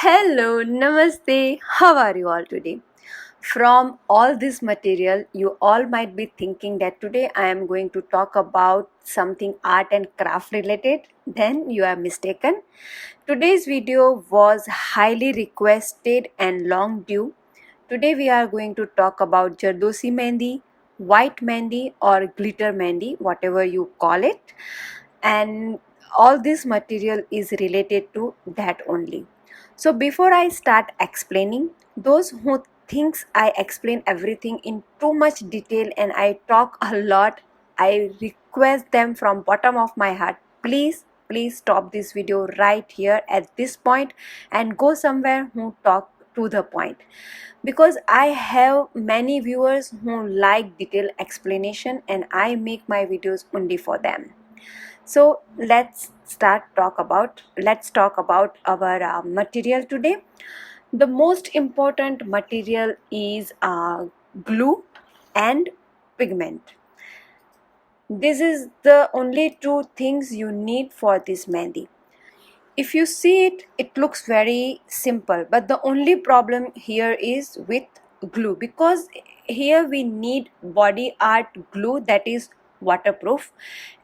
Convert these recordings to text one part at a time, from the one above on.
Hello, namaste. How are you all today? From all this material, you all might be thinking that today I am going to talk about something art and craft related. Then you are mistaken. Today's video was highly requested and long due. Today we are going to talk about Jardoshi mehndi, white mehndi or glitter mehndi, whatever you call it. And all this material is related to that only. So before I start explaining, those who thinks I explain everything in too much detail and I talk a lot, I request them from bottom of my heart, please stop this video right here at this point and go somewhere who talk to the point, because I have many viewers who like detailed explanation and I make my videos only for them. So let's talk about our material today. The most important material is glue and pigment. This is the only two things you need for this mehndi. If you see it, it looks very simple, but the only problem here is with glue, because here we need body art glue that is waterproof,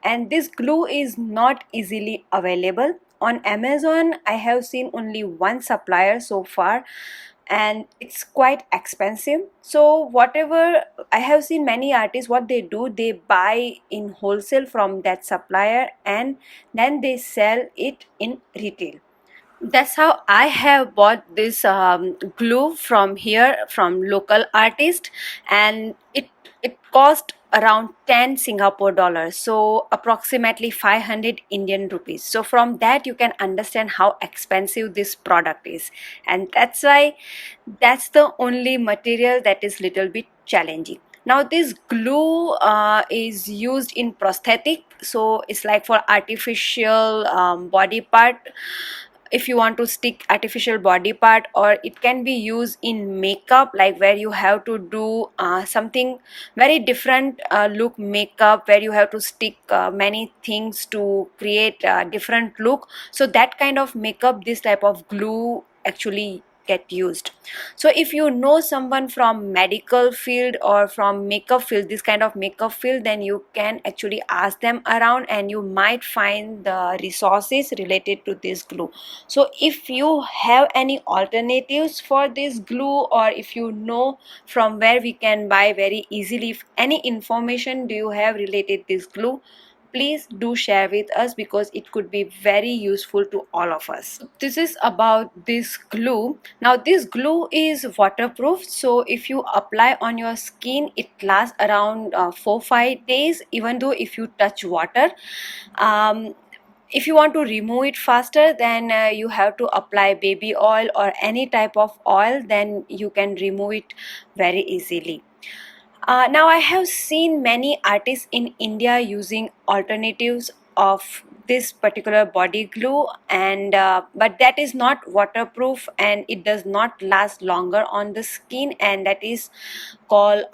and this glue is not easily available on Amazon. I have seen only one supplier so far and it's quite expensive. So whatever, I have seen many artists, what they do, they buy in wholesale from that supplier and then they sell it in retail. That's how I have bought this glue from here, from local artist, and it cost around 10 Singapore dollars, so approximately 500 Indian rupees. So from that you can understand how expensive this product is, and that's why that's the only material that is little bit challenging. Now this glue is used in prosthetic, so it's like for artificial body part. If you want to stick artificial body part, or it can be used in makeup, like where you have to do something very different look makeup, where you have to stick many things to create a different look. So that kind of makeup, this type of glue actually get used. So if you know someone from medical field or from makeup field, this kind of makeup field, then you can actually ask them around and you might find the resources related to this glue. So if you have any alternatives for this glue, or if you know from where we can buy very easily, if any information do you have related this glue, please do share with us, because it could be very useful to all of us. This is about this glue. Now this glue is waterproof, so if you apply on your skin, it lasts around 4-5 days, even though if you touch water. If you want to remove it faster, then you have to apply baby oil or any type of oil, then you can remove it very easily. Now I have seen many artists in India using alternatives of this particular body glue, and but that is not waterproof and it does not last longer on the skin, and that is called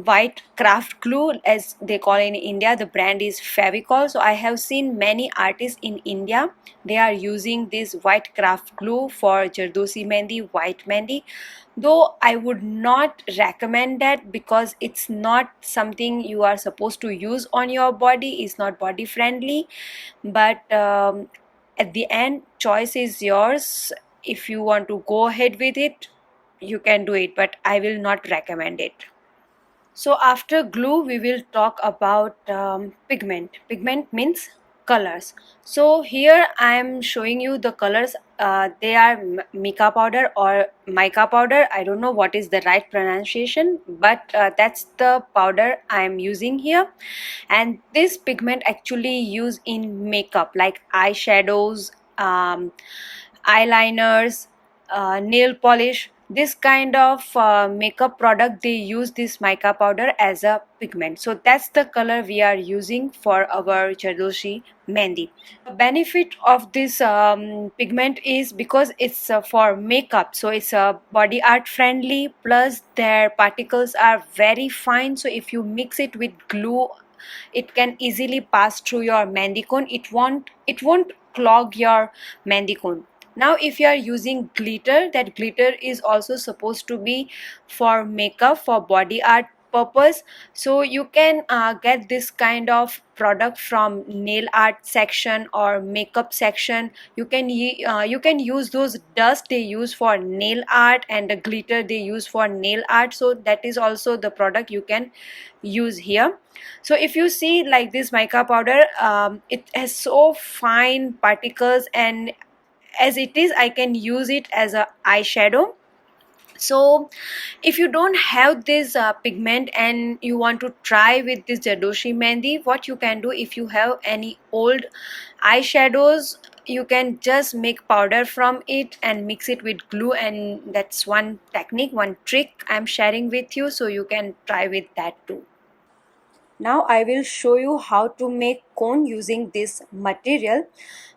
white craft glue, as they call in India. The brand is Fevicol. So I have seen many artists in India, they are using this white craft glue for Jardoshi mehndi, white mehndi, though I would not recommend that, because it's not something you are supposed to use on your body. It's not body friendly, but at the end, choice is yours. If you want to go ahead with it, you can do it, but I will not recommend it. So after glue, we will talk about pigment. Pigment means colors. So here I am showing you the colors. They are mica powder or mica powder. I don't know what is the right pronunciation, but that's the powder I am using here. And this pigment actually used in makeup, like eyeshadows, eyeliners, nail polish, this kind of makeup product, they use this mica powder as a pigment. So that's the color we are using for our Jardoshi mehndi. The benefit of this pigment is because it's for makeup, so it's body art friendly, plus their particles are very fine. So if you mix it with glue, it can easily pass through your mehndi cone. It won't clog your mehndi cone. Now if you are using glitter, that glitter is also supposed to be for makeup, for body art purpose. So you can get this kind of product from nail art section or makeup section. You can use those dust they use for nail art and the glitter they use for nail art, so that is also the product you can use here. So if you see like this mica powder, it has so fine particles, and as it is I can use it as a eyeshadow. So if you don't have this pigment and you want to try with this Jardoshi mehndi, what you can do, if you have any old eyeshadows, you can just make powder from it and mix it with glue, and that's one technique, one trick I'm sharing with you, so you can try with that too. Now I will show you how to make cone using this material.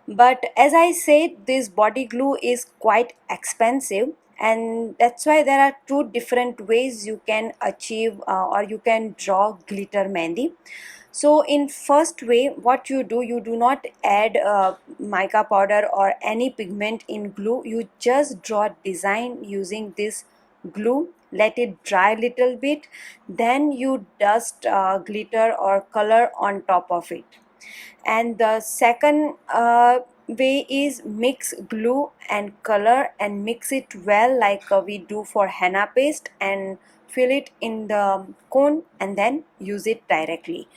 But as I said, this body glue is quite expensive, and that's why there are two different ways you can achieve or you can draw glitter mehndi. So in first way, what you do, you do not add mica powder or any pigment in glue. You just draw design using this glue, let it dry little bit, then you dust glitter or color on top of it. And the second way is mix glue and color and mix it well, like we do for henna paste, and fill it in the cone and then use it directly.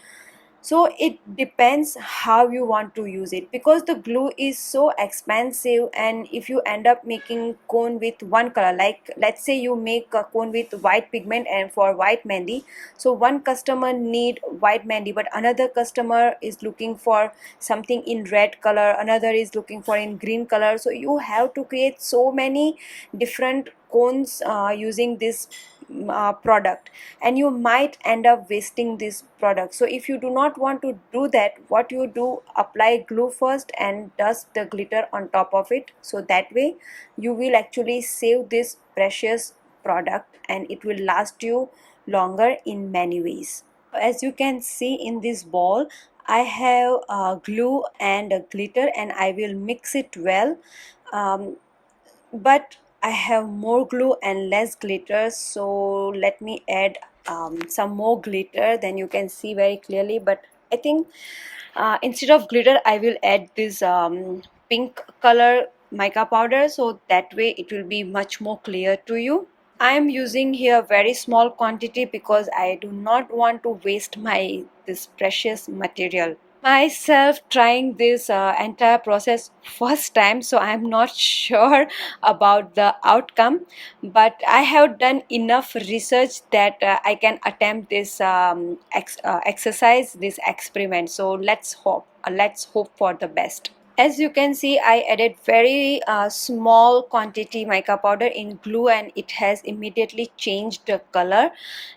So it depends how you want to use it, because the glue is so expensive, and if you end up making cone with one color, like let's say you make a cone with white pigment and for white mehndi, so one customer need white mehndi but another customer is looking for something in red color, another is looking for in green color, so you have to create so many different cones using this product, and you might end up wasting this product. So if you do not want to do that, what you do, apply glue first and dust the glitter on top of it, so that way you will actually save this precious product and it will last you longer in many ways. As you can see in this ball, I have glue and glitter, and I will mix it well. But I have more glue and less glitter, so let me add some more glitter, then you can see very clearly. But I think instead of glitter I will add this pink color mica powder, so that way it will be much more clear to you. I am using here very small quantity because I do not want to waste my this precious material. Myself trying this entire process first time, so I am not sure about the outcome, but I have done enough research that I can attempt this exercise, this experiment. So let's hope for the best. As you can see, I added very small quantity mica powder in glue, and it has immediately changed the color.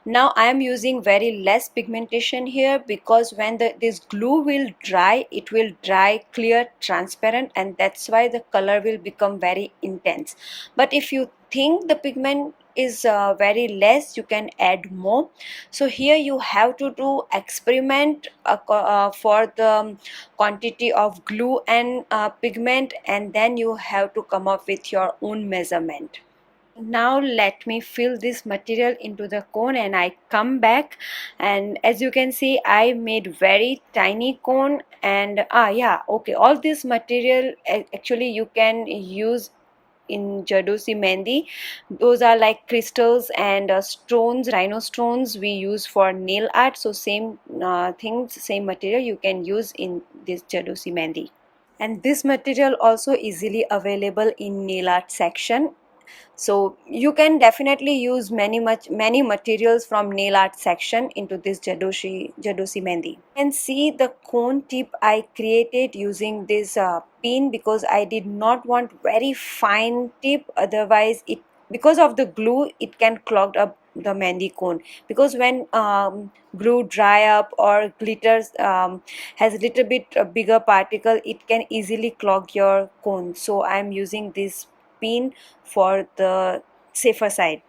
Now I am using very less pigmentation here, because when this glue will dry, it will dry clear, transparent, and that's why the color will become very intense. But if you think the pigment is very less, you can add more. So here you have to do experiment for the quantity of glue and pigment, and then you have to come up with your own measurement. Now let me fill this material into the cone and I come back, and as you can see I made very tiny cone. And yeah, okay, all this material actually you can use in Jardoshi mehndi. Those are like crystals and stones, rhino stones we use for nail art. So same things, same material you can use in this Jardoshi mehndi. And this material also easily available in nail art section, so you can definitely use many materials from nail art section into this Jardoshi mehndi. You can see the cone tip I created using this pin, because I did not want very fine tip, otherwise it, because of the glue, it can clog up the mehndi cone, because when glue dry up or glitters has a little bit bigger particle, it can easily clog your cone. So I am using this pin for the safer side.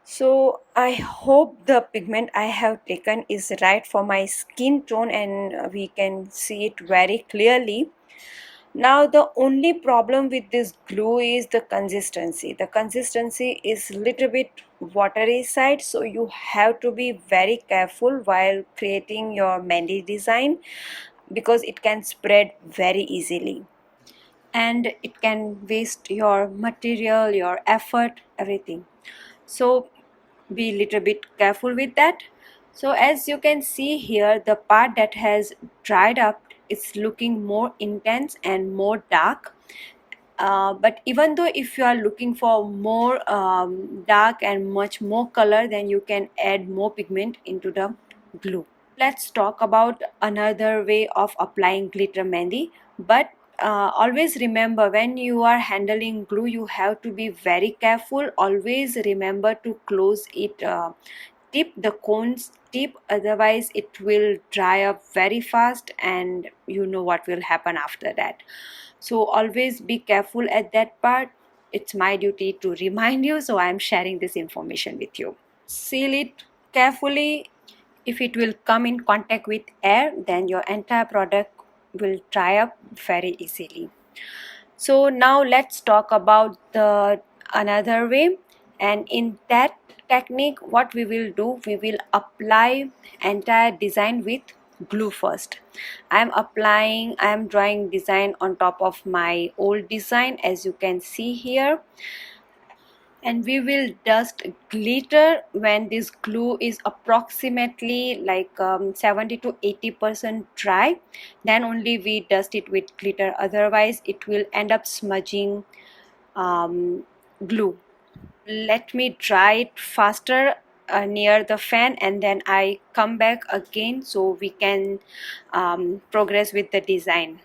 So I hope the pigment I have taken is right for my skin tone, and we can see it very clearly. Now the only problem with this glue is the consistency. The consistency is little bit watery side, so you have to be very careful while creating your mehndi design, because it can spread very easily and it can waste your material, your effort, everything. So be little bit careful with that. So as you can see here, the part that has dried up is looking more intense and more dark. But even though if you are looking for more dark and much more color, then you can add more pigment into the glue. Let's talk about another way of applying glitter mehndi. But always remember, when you are handling glue, you have to be very careful. Always remember to close it, tip the cones tip, otherwise it will dry up very fast and you know what will happen after that. So always be careful at that part. It's my duty to remind you, so I am sharing this information with you. Seal it carefully. If it will come in contact with air, then your entire product will dry up very easily. So now let's talk about the another way, and in that technique what we will do, we will apply entire design with glue first. I am drawing design on top of my old design, as you can see here, and we will dust glitter when this glue is approximately like 70 to 80% dry. Then only we dust it with glitter, otherwise it will end up smudging glue. Let me dry it faster near the fan, and then I come back again so we can progress with the design.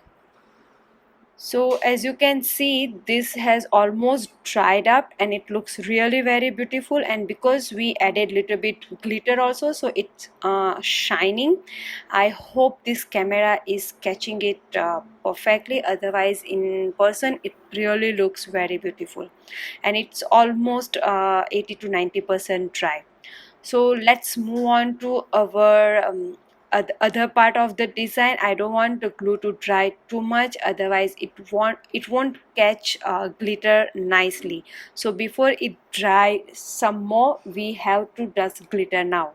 So as you can see, this has almost dried up and it looks really very beautiful, and because we added little bit glitter also, so it's shining. I hope this camera is catching it perfectly, otherwise in person it really looks very beautiful, and it's almost 80 to 90% dry. So let's move on to our other part of the design. I don't want the glue to dry too much, otherwise it won't catch glitter nicely. So before it dry some more, we have to dust glitter now.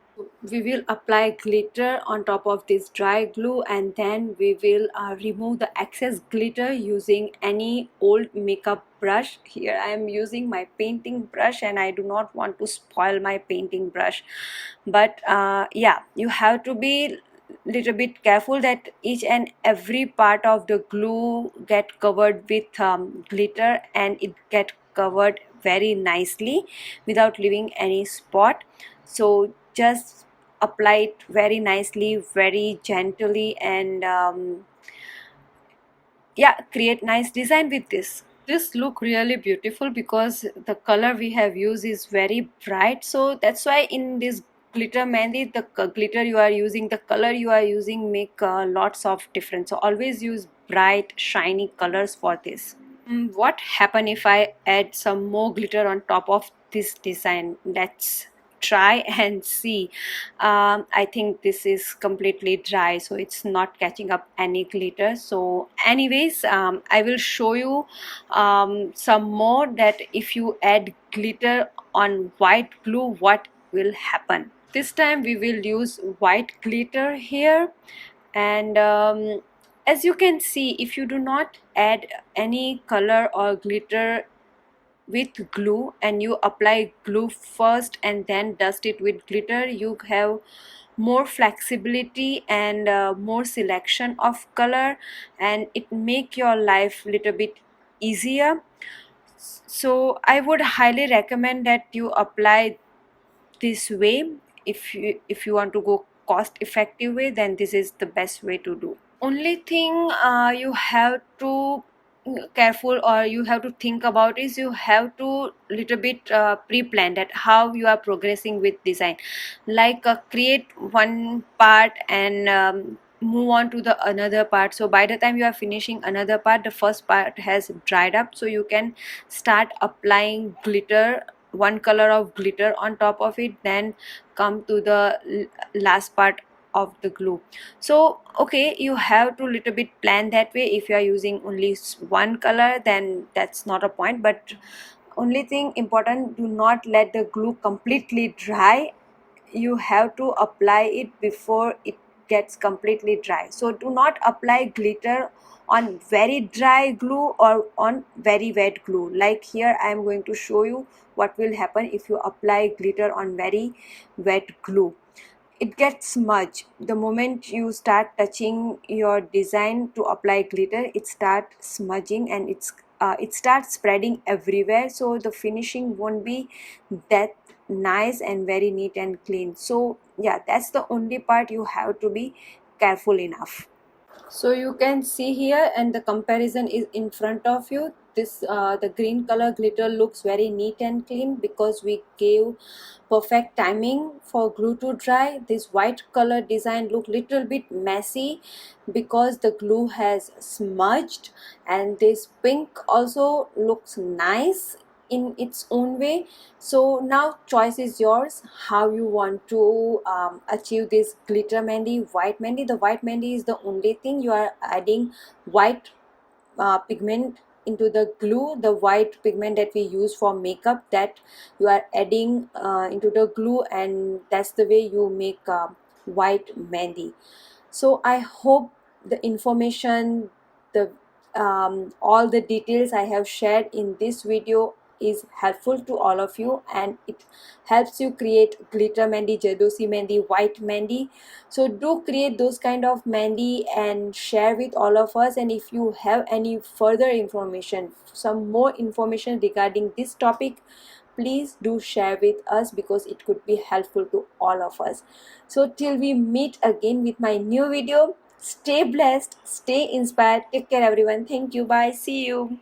We will apply glitter on top of this dry glue, and then we will remove the excess glitter using any old makeup brush. Here I am using my painting brush and I do not want to spoil my painting brush, but yeah, you have to be little bit careful that each and every part of the glue get covered with glitter, and it get covered very nicely without leaving any spot. So just apply it very nicely, very gently, and yeah, create nice design with this. This look really beautiful because the color we have used is very bright, so that's why in this glitter mehndi, the glitter you are using, the color you are using make lots of difference. So always use bright shiny colors for this. What happen if I add some more glitter on top of this design? Let's try and see. I think this is completely dry, so it's not catching up any glitter. So anyways, I will show you some more that if you add glitter on white glue, what will happen. This time we will use white glitter here, and as you can see, if you do not add any color or glitter with glue and you apply glue first and then dust it with glitter, you have more flexibility and more selection of color, and it make your life little bit easier. So I would highly recommend that you apply this way. If you want to go cost effective way, then this is the best way to do. Only thing you have to careful or you have to think about is you have to little bit pre-plan that how you are progressing with design, like create one part and move on to the another part. So by the time you are finishing another part, the first part has dried up, so you can start applying glitter, one color of glitter on top of it, then come to the last part of the glue. So okay, you have to little bit plan that way. If you are using only one color, then that's not a point, but only thing important, do not let the glue completely dry. You have to apply it before it gets completely dry. So do not apply glitter on very dry glue or on very wet glue. Like here I am going to show you what will happen if you apply glitter on very wet glue. It gets smudged. The moment you start touching your design to apply glitter, it starts smudging, and it starts spreading everywhere, so the finishing won't be that nice and very neat and clean. So yeah, that's the only part you have to be careful enough. So you can see here, and the comparison is in front of you. This the green color glitter looks very neat and clean because we gave perfect timing for glue to dry. This white color design look little bit messy because the glue has smudged, and this pink also looks nice in its own way. So now choice is yours, how you want to achieve this glitter mehndi, white mehndi. The white mehndi is the only thing you are adding white pigment into the glue. The white pigment that we use for makeup, that you are adding into the glue, and that's the way you make white mehndi. So I hope the information, the all the details I have shared in this video is helpful to all of you, and it helps you create glitter mehndi, Jardoshi mehndi, white mehndi. So do create those kind of mehndi and share with all of us. And if you have any further information, some more information regarding this topic, please do share with us, because it could be helpful to all of us. So till we meet again with my new video, stay blessed, stay inspired, take care everyone. Thank you, bye, see you.